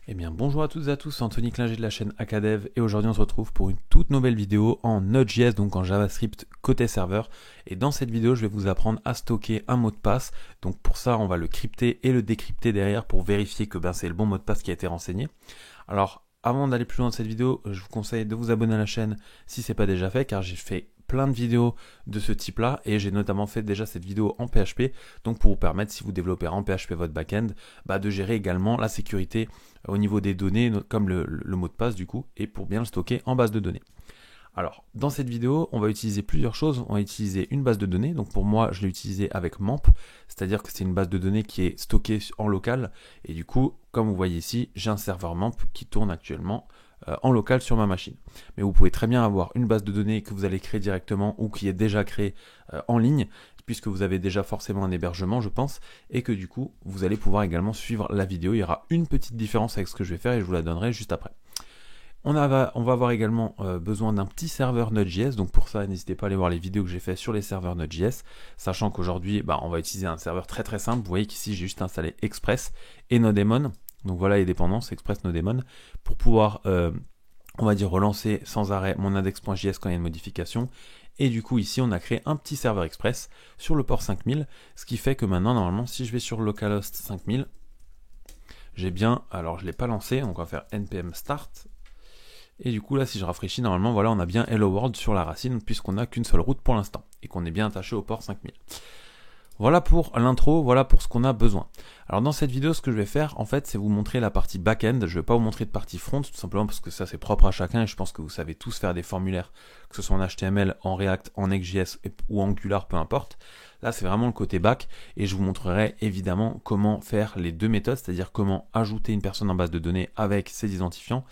Eh bien bonjour à toutes et à tous, c'est Anthony Klinger de la chaîne Acadev et aujourd'hui on se retrouve pour une toute nouvelle vidéo en Node.js, donc en JavaScript côté serveur. Et dans cette vidéo je vais vous apprendre à stocker un mot de passe. Donc pour ça on va le crypter et le décrypter derrière pour vérifier que c'est le bon mot de passe qui a été renseigné. Alors avant d'aller plus loin dans cette vidéo, je vous conseille de vous abonner à la chaîne si ce n'est pas déjà fait, car j'ai fait plein de vidéos de ce type là et j'ai notamment fait déjà cette vidéo en PHP, donc pour vous permettre, si vous développez en PHP votre backend, de gérer également la sécurité au niveau des données, comme le mot de passe du coup, et pour bien le stocker en base de données. Alors, dans cette vidéo, on va utiliser plusieurs choses. On va utiliser une base de données. Donc pour moi, je l'ai utilisé avec MAMP, c'est-à-dire que c'est une base de données qui est stockée en local. Et du coup, comme vous voyez ici, j'ai un serveur MAMP qui tourne actuellement en local sur ma machine. Mais vous pouvez très bien avoir une base de données que vous allez créer directement ou qui est déjà créée en ligne, puisque vous avez déjà forcément un hébergement, je pense, et que du coup, vous allez pouvoir également suivre la vidéo. Il y aura une petite différence avec ce que je vais faire et je vous la donnerai juste après. On va avoir également besoin d'un petit serveur Node.js, donc pour ça n'hésitez pas à aller voir les vidéos que j'ai fait sur les serveurs Node.js, sachant qu'aujourd'hui on va utiliser un serveur très très simple. Vous voyez qu'ici j'ai juste installé Express et Nodemon, donc voilà les dépendances Express, Nodemon, pour pouvoir on va dire relancer sans arrêt mon index.js quand il y a une modification. Et du coup ici on a créé un petit serveur Express sur le port 5000, ce qui fait que maintenant normalement si je vais sur localhost 5000, j'ai bien, alors je ne l'ai pas lancé, donc on va faire npm start. Et du coup là si je rafraîchis, normalement voilà on a bien hello world sur la racine puisqu'on n'a qu'une seule route pour l'instant et qu'on est bien attaché au port 5000. Voilà pour l'intro, voilà pour ce qu'on a besoin. Alors dans cette vidéo ce que je vais faire en fait c'est vous montrer la partie back-end. Je ne vais pas vous montrer de partie front tout simplement parce que ça c'est propre à chacun et je pense que vous savez tous faire des formulaires, que ce soit en HTML, en React, en Next.js ou Angular, peu importe. Là c'est vraiment le côté back et je vous montrerai évidemment comment faire les deux méthodes, c'est-à-dire comment ajouter une personne en base de données avec ses identifiants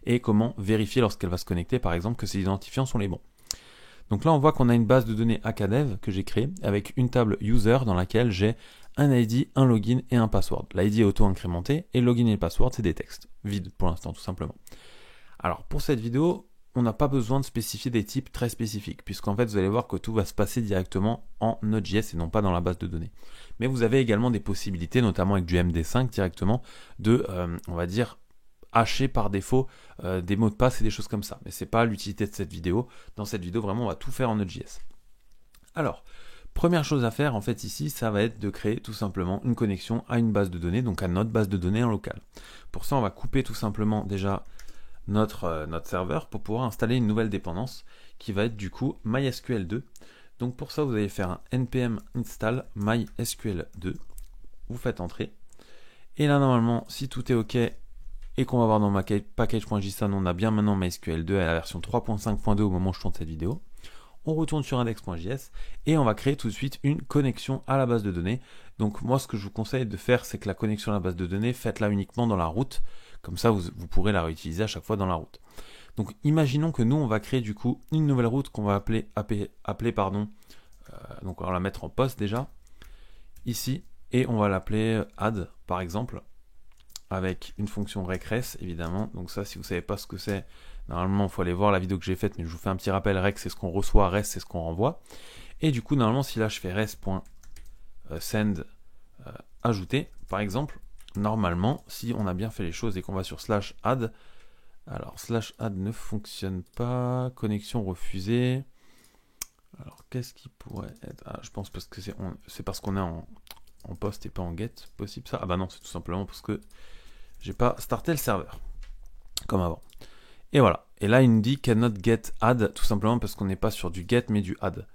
et comment vérifier lorsqu'elle va se connecter, par exemple, que ces identifiants sont les bons. Donc là, on voit qu'on a une base de données Acadev que j'ai créée avec une table user dans laquelle j'ai un ID, un login et un password. L'ID est auto-incrémenté et le login et le password, c'est des textes vides pour l'instant, tout simplement. Alors, pour cette vidéo, on n'a pas besoin de spécifier des types très spécifiques, puisqu'en fait, vous allez voir que tout va se passer directement en Node.js et non pas dans la base de données. Mais vous avez également des possibilités, notamment avec du MD5 directement, de, on va dire, hacher par défaut des mots de passe et des choses comme ça. Mais c'est pas l'utilité de cette vidéo. Dans cette vidéo, vraiment, on va tout faire en Node.js. Alors, première chose à faire, en fait, ici, ça va être de créer tout simplement une connexion à une base de données, donc à notre base de données en local. Pour ça, on va couper tout simplement déjà notre serveur pour pouvoir installer une nouvelle dépendance qui va être du coup MySQL2. Donc pour ça, vous allez faire un npm install MySQL2. Vous faites entrer. Et là, normalement, si tout est OK, et qu'on va voir dans ma package.json, on a bien maintenant MySQL2 à la version 3.5.2 au moment où je tourne cette vidéo. On retourne sur index.js et on va créer tout de suite une connexion à la base de données. Donc moi ce que je vous conseille de faire, c'est que la connexion à la base de données, faites-la uniquement dans la route. Comme ça vous pourrez la réutiliser à chaque fois dans la route. Donc imaginons que nous on va créer du coup une nouvelle route qu'on va appeler donc on va la mettre en post déjà ici et on va l'appeler add par exemple, avec une fonction regress évidemment. Donc ça, si vous ne savez pas ce que c'est, normalement il faut aller voir la vidéo que j'ai faite, mais je vous fais un petit rappel. Rec c'est ce qu'on reçoit, res c'est ce qu'on renvoie. Et du coup normalement si là je fais res.send ajouter par exemple, normalement si on a bien fait les choses et qu'on va sur /add, alors /add ne fonctionne pas, connexion refusée. Alors qu'est-ce qui pourrait être, je pense parce que c'est parce qu'on est en post et pas en get, possible ça. Ah bah non, c'est tout simplement parce que j'ai pas starté le serveur comme avant. Et voilà. Et là, il nous dit cannot get add, tout simplement parce qu'on n'est pas sur du get mais du add.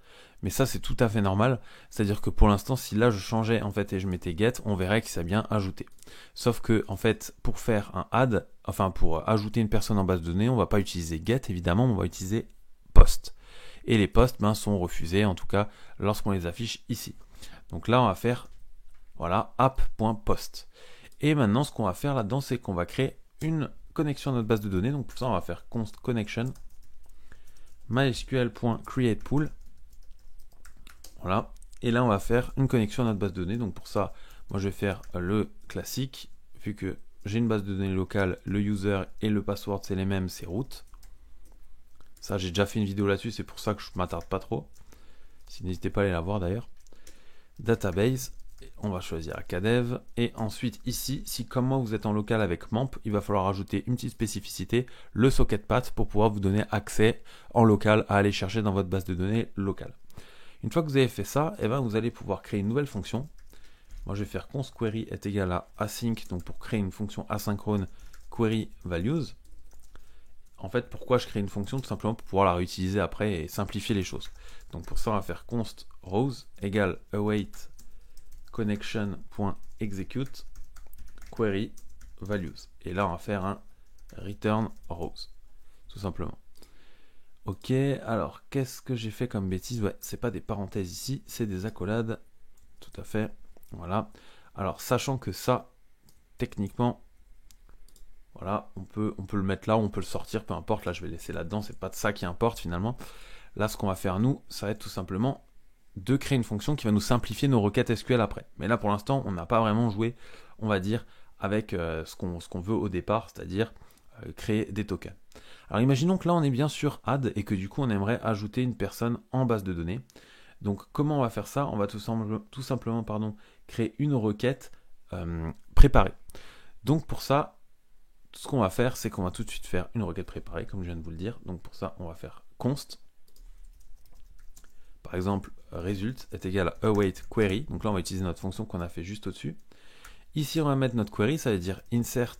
Mais ça, c'est tout à fait normal. C'est-à-dire que pour l'instant, si là je changeais en fait et je mettais get, on verrait que c'est bien ajouté. Sauf que en fait, pour faire un add, enfin pour ajouter une personne en base de données, on va pas utiliser get évidemment, mais on va utiliser post. Et les posts sont refusés, en tout cas lorsqu'on les affiche ici. Donc là, on va faire voilà app.post. Et maintenant, ce qu'on va faire là-dedans, c'est qu'on va créer une connexion à notre base de données. Donc pour ça, on va faire const connection mysql.createPool. Voilà. Et là, on va faire une connexion à notre base de données. Donc pour ça, moi, je vais faire le classique. Vu que j'ai une base de données locale, le user et le password, c'est les mêmes, c'est root. Ça, j'ai déjà fait une vidéo là-dessus. C'est pour ça que je ne m'attarde pas trop. Si n'hésitez pas à aller la voir d'ailleurs. Database. On va choisir Akadev. Et ensuite, ici, si comme moi vous êtes en local avec MAMP, il va falloir ajouter une petite spécificité, le socket path, pour pouvoir vous donner accès en local à aller chercher dans votre base de données locale. Une fois que vous avez fait ça, eh ben, vous allez pouvoir créer une nouvelle fonction. Moi, je vais faire const query est égal à async, donc pour créer une fonction asynchrone query values. En fait, pourquoi je crée une fonction? Tout simplement pour pouvoir la réutiliser après et simplifier les choses. Donc pour ça, on va faire const rows égale await connection.execute query values. Et là, on va faire un return rows, tout simplement. Ok, alors qu'est-ce que j'ai fait comme bêtise? Ouais, c'est pas des parenthèses ici, c'est des accolades. Tout à fait. Voilà. Alors, sachant que ça, techniquement, voilà, on peut le mettre là, on peut le sortir, peu importe. Là, je vais laisser là-dedans, c'est pas de ça qui importe finalement. Là, ce qu'on va faire, nous, ça va être tout simplement de créer une fonction qui va nous simplifier nos requêtes SQL après. Mais là, pour l'instant, on n'a pas vraiment joué, on va dire, avec ce qu'on veut au départ, c'est-à-dire créer des tokens. Alors, imaginons que là, on est bien sur add et que du coup, on aimerait ajouter une personne en base de données. Donc, comment on va faire ça? On va tout simplement créer une requête préparée. Donc, pour ça, ce qu'on va faire, c'est qu'on va tout de suite faire une requête préparée, comme je viens de vous le dire. Donc, pour ça, on va faire const. Par exemple, result est égal à await query. Donc là, on va utiliser notre fonction qu'on a fait juste au-dessus. Ici, on va mettre notre query, ça veut dire insert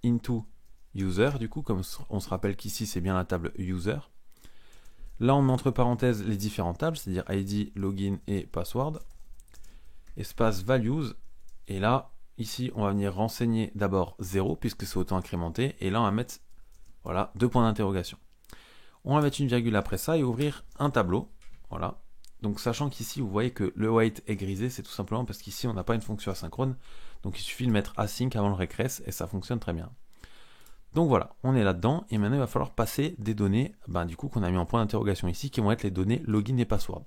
into user. Du coup, comme on se rappelle qu'ici, c'est bien la table user. Là, on met entre parenthèses les différentes tables, c'est-à-dire ID, login et password. Espace values. Et là, ici, on va venir renseigner d'abord 0, puisque c'est auto-incrémenté. Et là, on va mettre, voilà, 2 points d'interrogation. On va mettre une virgule après ça et ouvrir un tableau. Voilà. Donc, sachant qu'ici, vous voyez que le wait est grisé, c'est tout simplement parce qu'ici, on n'a pas une fonction asynchrone. Donc, il suffit de mettre async avant le regress et ça fonctionne très bien. Donc voilà, on est là-dedans et maintenant il va falloir passer des données, du coup qu'on a mis en point d'interrogation ici, qui vont être les données login et password.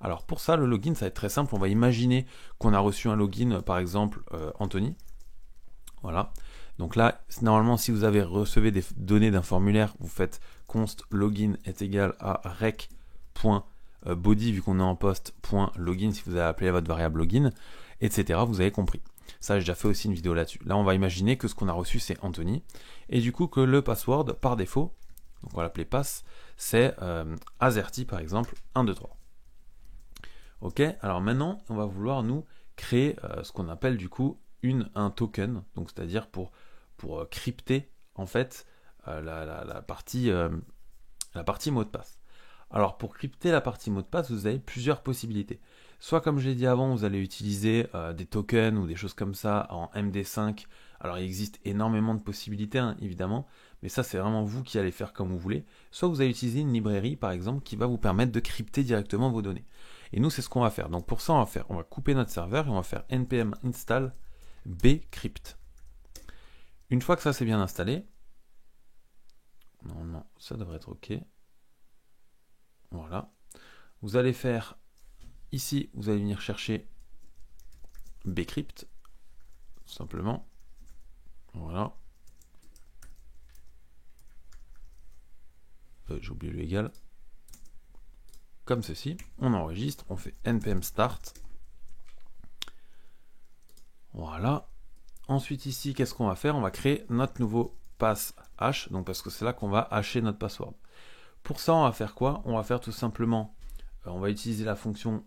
Alors pour ça, le login, ça va être très simple. On va imaginer qu'on a reçu un login, par exemple Anthony. Voilà. Donc là, normalement, si vous avez reçu des données d'un formulaire, vous faites const login est égal à rec.body, vu qu'on est en post.login, si vous avez appelé votre variable login, etc. Vous avez compris. Ça, j'ai déjà fait aussi une vidéo là-dessus. Là, on va imaginer que ce qu'on a reçu, c'est Anthony. Et du coup, que le password, par défaut, donc on va l'appeler pass, c'est azerty, par exemple, 1, 2, 3. Ok, alors maintenant, on va vouloir nous créer ce qu'on appelle du coup un token, donc c'est-à-dire pour crypter en fait la partie mot de passe. Alors pour crypter la partie mot de passe, vous avez plusieurs possibilités. Soit comme je l'ai dit avant, vous allez utiliser des tokens ou des choses comme ça en MD5. Alors il existe énormément de possibilités évidemment, mais ça c'est vraiment vous qui allez faire comme vous voulez. Soit vous allez utiliser une librairie par exemple qui va vous permettre de crypter directement vos données. Et nous c'est ce qu'on va faire. Donc pour ça on va couper notre serveur et on va faire npm install bcrypt. Une fois que ça c'est bien installé, non, ça devrait être ok. Voilà. Vous allez faire ici, vous allez venir chercher bcrypt, tout simplement. Voilà. J'ai oublié le égal. Comme ceci. On enregistre, on fait npm start. Voilà. Ensuite ici, qu'est-ce qu'on va faire? On va créer notre nouveau pass hash, donc parce que c'est là qu'on va hasher notre password. Pour ça, on va faire quoi? On va faire tout simplement, on va utiliser la fonction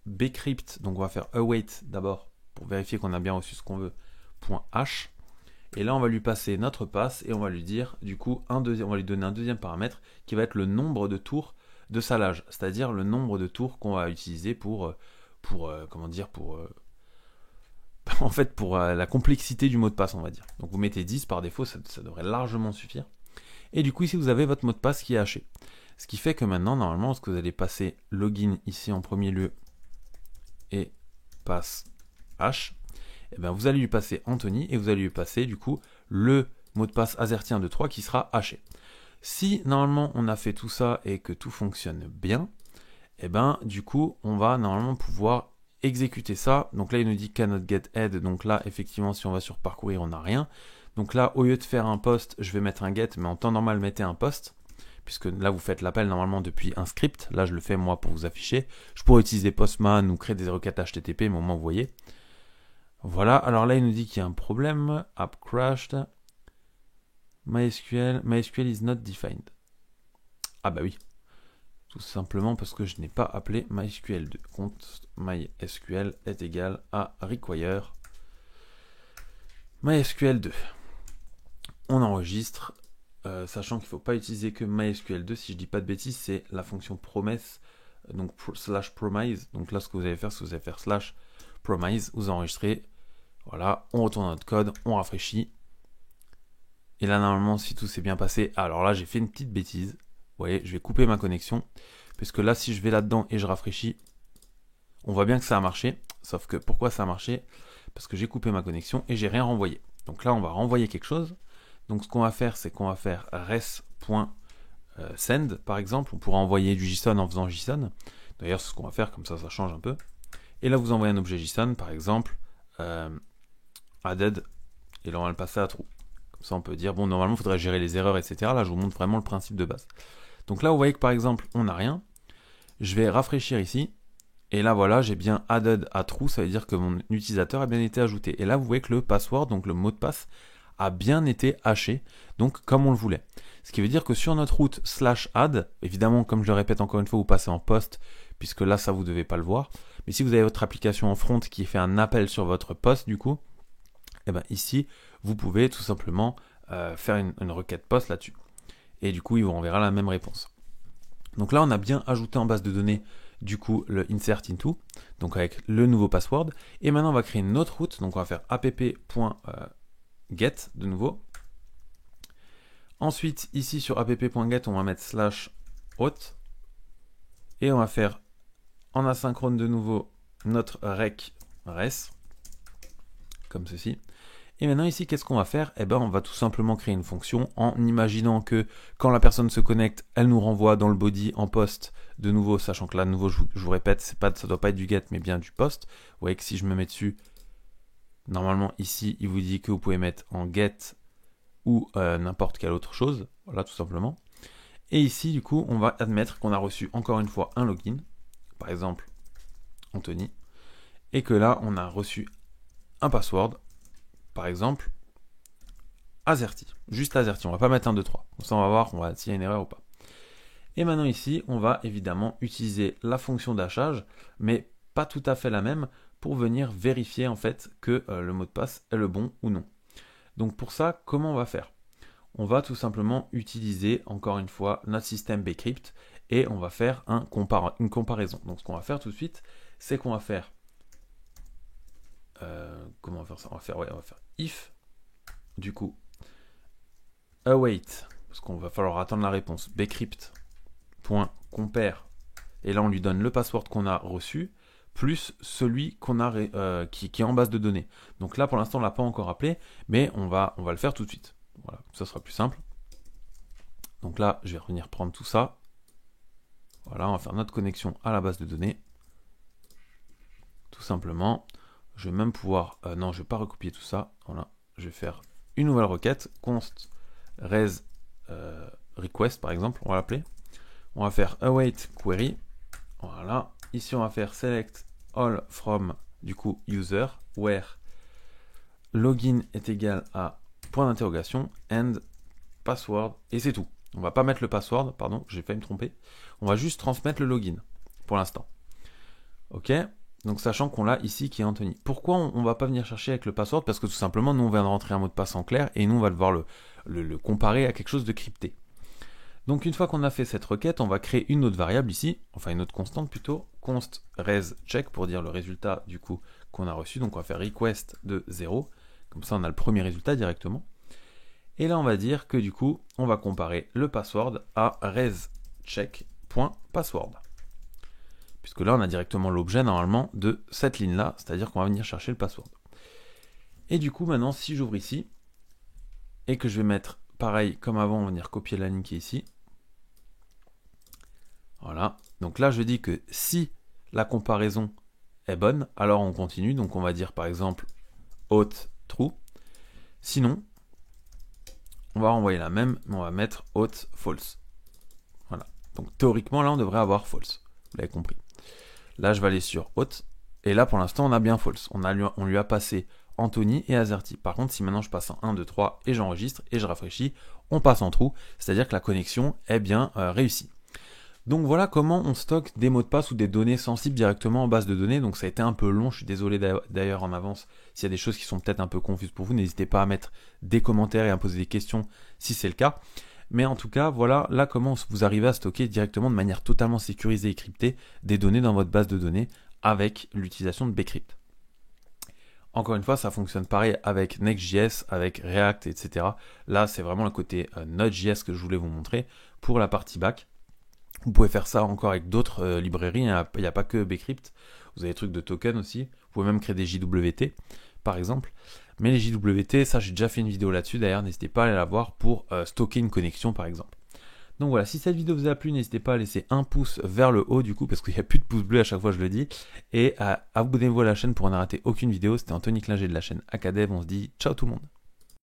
bcrypt, donc on va faire await d'abord pour vérifier qu'on a bien reçu ce qu'on veut, .hash. Et là, on va lui passer notre pass et on va lui dire, du coup, on va lui donner un deuxième paramètre qui va être le nombre de tours de salage, c'est-à-dire le nombre de tours qu'on va utiliser pour la complexité du mot de passe, on va dire. Donc vous mettez 10 par défaut, ça devrait largement suffire. Et du coup, ici, vous avez votre mot de passe qui est haché. Ce qui fait que maintenant, normalement, lorsque vous allez passer login ici en premier lieu et passe hash, et bien vous allez lui passer Anthony et vous allez lui passer du coup le mot de passe azerty123 qui sera haché. Si normalement on a fait tout ça et que tout fonctionne bien, et ben du coup on va normalement pouvoir exécuter ça. Donc là il nous dit cannot get head, donc là effectivement si on va sur parcourir on n'a rien. Donc là au lieu de faire un post, je vais mettre un get, mais en temps normal mettez un post, puisque là vous faites l'appel normalement depuis un script. Là je le fais moi pour vous afficher. Je pourrais utiliser Postman ou créer des requêtes HTTP, mais au moins vous voyez. Voilà, alors là il nous dit qu'il y a un problème, app crashed, MySQL is not defined. Ah bah oui, tout simplement parce que je n'ai pas appelé MySQL2. Const MySQL est égal à require MySQL2. On enregistre, sachant qu'il ne faut pas utiliser que MySQL2, si je dis pas de bêtises, c'est la fonction promesse, donc slash promise. Donc là, ce que vous allez faire, c'est que vous allez faire slash promise, vous enregistrez, voilà, on retourne notre code, on rafraîchit. Et là, normalement, si tout s'est bien passé, alors là, j'ai fait une petite bêtise. Vous voyez, je vais couper ma connexion, puisque là, si je vais là-dedans et je rafraîchis, on voit bien que ça a marché. Sauf que pourquoi ça a marché? Parce que j'ai coupé ma connexion et j'ai rien renvoyé. Donc là, on va renvoyer quelque chose. Donc ce qu'on va faire, c'est qu'on va faire res.send, par exemple. On pourra envoyer du JSON en faisant JSON. D'ailleurs, c'est ce qu'on va faire, comme ça change un peu. Et là, vous envoyez un objet JSON, par exemple, added, et là, on va le passer à true. Comme ça, on peut dire, bon, normalement, il faudrait gérer les erreurs, etc. Là, je vous montre vraiment le principe de base. Donc là, vous voyez que, par exemple, on n'a rien. Je vais rafraîchir ici. Et là, voilà, j'ai bien added à true, ça veut dire que mon utilisateur a bien été ajouté. Et là, vous voyez que le password, donc le mot de passe, a bien été haché, donc comme on le voulait. Ce qui veut dire que sur notre route /add, évidemment, comme je le répète encore une fois, vous passez en post, puisque là, ça, vous ne devez pas le voir. Mais si vous avez votre application en front qui fait un appel sur votre post, du coup, eh ben, ici, vous pouvez tout simplement faire une requête post là-dessus. Et du coup, il vous renverra la même réponse. Donc là, on a bien ajouté en base de données du coup le insert into, donc avec le nouveau password. Et maintenant, on va créer une autre route, donc on va faire app.get de nouveau. Ensuite, ici sur app.get, on va mettre /auth. Et on va faire en asynchrone de nouveau notre rec res, comme ceci. Et maintenant ici, qu'est-ce qu'on va faire? Eh ben, on va tout simplement créer une fonction en imaginant que quand la personne se connecte, elle nous renvoie dans le body en post de nouveau, sachant que là, de nouveau, je vous répète, ça ne doit pas être du get, mais bien du post. Vous voyez que si je me mets dessus, normalement ici, il vous dit que vous pouvez mettre en get ou n'importe quelle autre chose. Voilà, tout simplement. Et ici, du coup, on va admettre qu'on a reçu encore une fois un login, par exemple Anthony, et que là, on a reçu un password, par exemple, Azerty, juste Azerty, on va pas mettre 1, 2, 3. Comme ça, on va voir s'il y a une erreur ou pas. Et maintenant ici, on va évidemment utiliser la fonction d'hachage, mais pas tout à fait la même, pour venir vérifier en fait que le mot de passe est le bon ou non. Donc pour ça, comment on va faire? On va tout simplement utiliser, encore une fois, notre système bcrypt, et on va faire une comparaison. Donc ce qu'on va faire tout de suite, c'est qu'on va faire... comment on va faire ça? On va faire if, du coup, await, parce qu'on va falloir attendre la réponse, bcrypt.compare, et là on lui donne le password qu'on a reçu, plus celui qu'on a qui est en base de données. Donc là pour l'instant on ne l'a pas encore appelé, mais on va le faire tout de suite. Voilà, ça sera plus simple. Donc là je vais revenir prendre tout ça. Voilà, on va faire notre connexion à la base de données. Tout simplement. Je vais même pouvoir... non, je ne vais pas recopier tout ça. Voilà, je vais faire une nouvelle requête, const res request par exemple, on va l'appeler. On va faire await query. Voilà. Ici, on va faire select all from, du coup, user, where login est égal à point d'interrogation, and password, et c'est tout. On va pas mettre le password, pardon, j'ai failli me tromper. On va juste transmettre le login, pour l'instant. Ok? Donc, sachant qu'on l'a ici qui est Anthony. Pourquoi on va pas venir chercher avec le password? Parce que tout simplement, nous, on vient de rentrer un mot de passe en clair, et nous, on va devoir le comparer à quelque chose de crypté. Donc une fois qu'on a fait cette requête, on va créer une autre variable ici, enfin une autre constante plutôt, const res check pour dire le résultat du coup qu'on a reçu. Donc on va faire request de 0, comme ça on a le premier résultat directement. Et là on va dire que du coup on va comparer le password à rescheck.password. Puisque là on a directement l'objet normalement de cette ligne là, c'est-à-dire qu'on va venir chercher le password. Et du coup maintenant si j'ouvre ici, et que je vais mettre pareil comme avant, on va venir copier la ligne qui est ici. Voilà, donc là je dis que si la comparaison est bonne, alors on continue, donc on va dire par exemple auth true, sinon on va renvoyer la même, mais on va mettre auth false. Voilà, donc théoriquement là on devrait avoir false, vous l'avez compris. Là je vais aller sur auth, Et là, pour l'instant, on a bien false. On lui a passé Anthony et Azerty. Par contre, si maintenant je passe en 1, 2, 3 et j'enregistre et je rafraîchis, on passe en true, c'est-à-dire que la connexion est bien réussie. Donc voilà comment on stocke des mots de passe ou des données sensibles directement en base de données. Donc ça a été un peu long, je suis désolé d'ailleurs en avance s'il y a des choses qui sont peut-être un peu confuses pour vous. N'hésitez pas à mettre des commentaires et à poser des questions si c'est le cas. Mais en tout cas, voilà là comment vous arrivez à stocker directement de manière totalement sécurisée et cryptée des données dans votre base de données avec l'utilisation de Bcrypt. Encore une fois, ça fonctionne pareil avec Next.js, avec React, etc. Là, c'est vraiment le côté Node.js que je voulais vous montrer pour la partie back. Vous pouvez faire ça encore avec d'autres librairies, il n'y a pas que Bcrypt, vous avez des trucs de token aussi, vous pouvez même créer des JWT par exemple, mais les JWT, ça j'ai déjà fait une vidéo là-dessus, d'ailleurs n'hésitez pas à aller la voir pour stocker une connexion par exemple. Donc voilà, si cette vidéo vous a plu, n'hésitez pas à laisser un pouce vers le haut du coup, parce qu'il n'y a plus de pouce bleu à chaque fois je le dis, et à abonnez-vous à la chaîne pour ne rater aucune vidéo. C'était Anthony Klinger de la chaîne Acadev, on se dit ciao tout le monde.